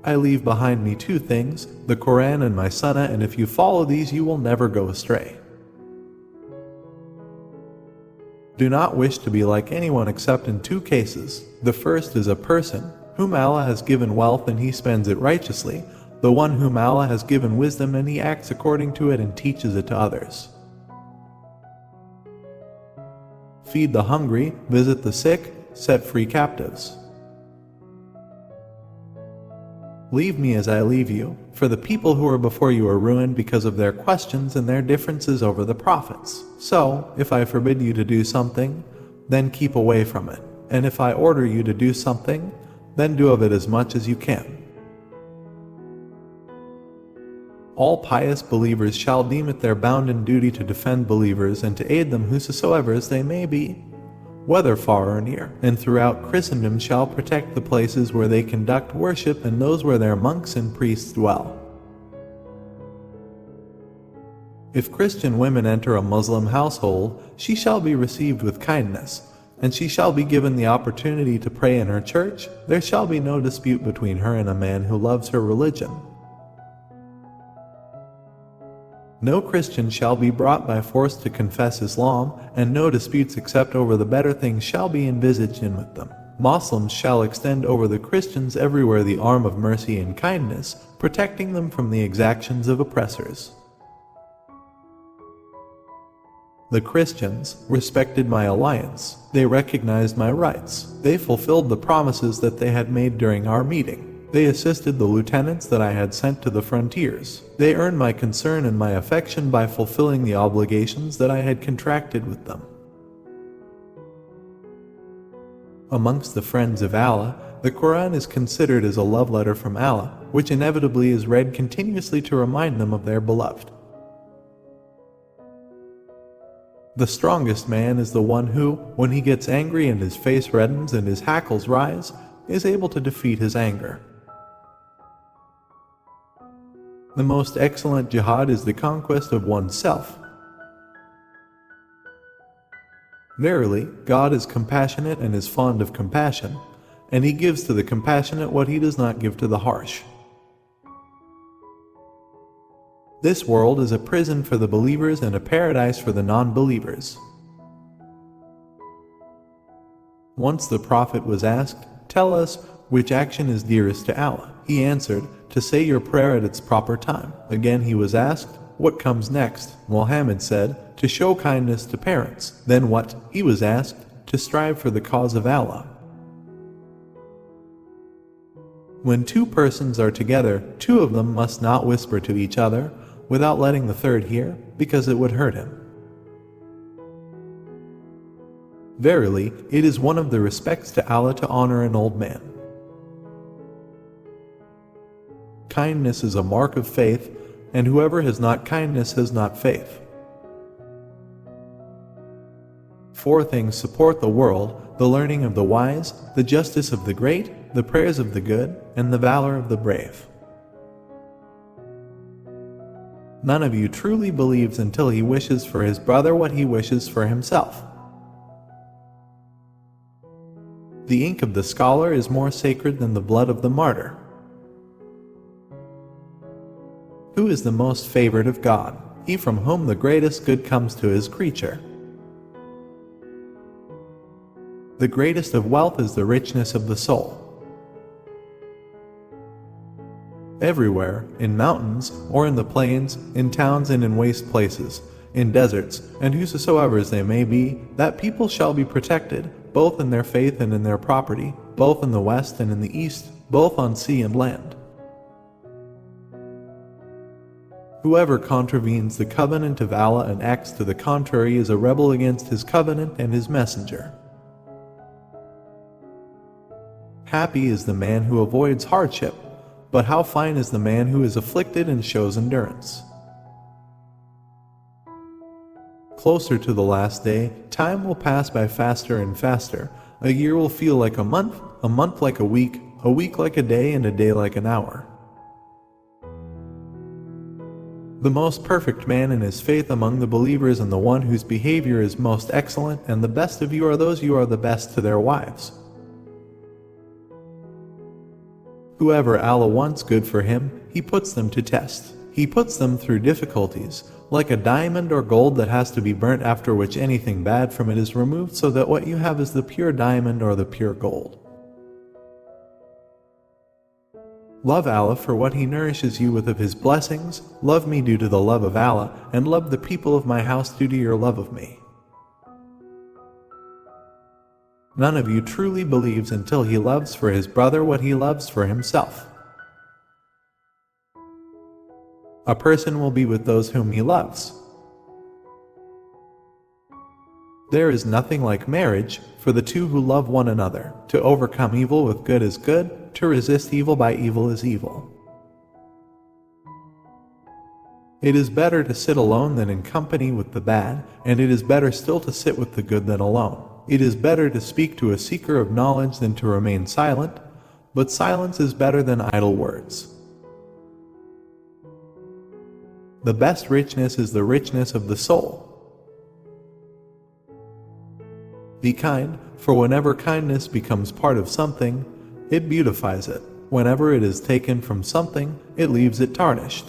I leave behind me two things, the Quran and my Sunnah, and if you follow these you will never go astray. Do not wish to be like anyone except in two cases. The first is a person whom Allah has given wealth and he spends it righteously, the one whom Allah has given wisdom and he acts according to it and teaches it to others. Feed the hungry, visit the sick, set free captives. Leave me as I leave you, for the people who are before you are ruined because of their questions and their differences over the prophets. So, if I forbid you to do something, then keep away from it. And if I order you to do something, then do of it as much as you can. All pious believers shall deem it their bounden duty to defend believers and to aid them whosoever as they may be, whether far or near, and throughout Christendom shall protect the places where they conduct worship and those where their monks and priests dwell. If Christian women enter a Muslim household, she shall be received with kindness, and she shall be given the opportunity to pray in her church. There shall be no dispute between her and a man who loves her religion. No Christian shall be brought by force to confess Islam, and no disputes except over the better things shall be envisaged in with them. Muslims shall extend over the Christians everywhere the arm of mercy and kindness, protecting them from the exactions of oppressors. The Christians respected my alliance. They recognized my rights. They fulfilled the promises that they had made during our meeting. They assisted the lieutenants that I had sent to the frontiers. They earned my concern and my affection by fulfilling the obligations that I had contracted with them. Amongst the friends of Allah, the Quran is considered as a love letter from Allah, which inevitably is read continuously to remind them of their beloved. The strongest man is the one who, when he gets angry and his face reddens and his hackles rise, is able to defeat his anger. The most excellent jihad is the conquest of oneself. Verily, God is compassionate and is fond of compassion, and He gives to the compassionate what He does not give to the harsh. This world is a prison for the believers and a paradise for the non-believers. Once the Prophet was asked, "Tell us, which action is dearest to Allah?" He answered, "To say your prayer at its proper time." Again he was asked, "What comes next?" Muhammad said, "To show kindness to parents." Then what? He was asked, "To strive for the cause of Allah." When two persons are together, two of them must not whisper to each other, without letting the third hear, because it would hurt him. Verily, it is one of the respects to Allah to honor an old man. Kindness is a mark of faith, and whoever has not kindness has not faith. Four things support the world: the learning of the wise, the justice of the great, the prayers of the good, and the valor of the brave. None of you truly believes until he wishes for his brother what he wishes for himself. The ink of the scholar is more sacred than the blood of the martyr. Who is the most favored of God? He from whom the greatest good comes to his creature. The greatest of wealth is the richness of the soul. Everywhere, in mountains, or in the plains, in towns and in waste places, in deserts, and whosoever as they may be, that people shall be protected, both in their faith and in their property, both in the west and in the east, both on sea and land. Whoever contravenes the covenant of Allah and acts to the contrary is a rebel against His covenant and His messenger. Happy is the man who avoids hardship, but how fine is the man who is afflicted and shows endurance. Closer to the last day, time will pass by faster and faster. A year will feel like a month like a week like a day, and a day like an hour. The most perfect man in his faith among the believers and the one whose behavior is most excellent, and the best of you are those who are the best to their wives. Whoever Allah wants good for him, He puts them to test. He puts them through difficulties, like a diamond or gold that has to be burnt, after which anything bad from it is removed, so that what you have is the pure diamond or the pure gold. Love Allah for what He nourishes you with of His blessings, love me due to the love of Allah, and love the people of my house due to your love of me. None of you truly believes until he loves for his brother what he loves for himself. A person will be with those whom he loves. There is nothing like marriage for the two who love one another. To overcome evil with good is good, to resist evil by evil is evil. It is better to sit alone than in company with the bad, and it is better still to sit with the good than alone. It is better to speak to a seeker of knowledge than to remain silent, but silence is better than idle words. The best richness is the richness of the soul. Be kind, for whenever kindness becomes part of something, it beautifies it. Whenever it is taken from something, it leaves it tarnished.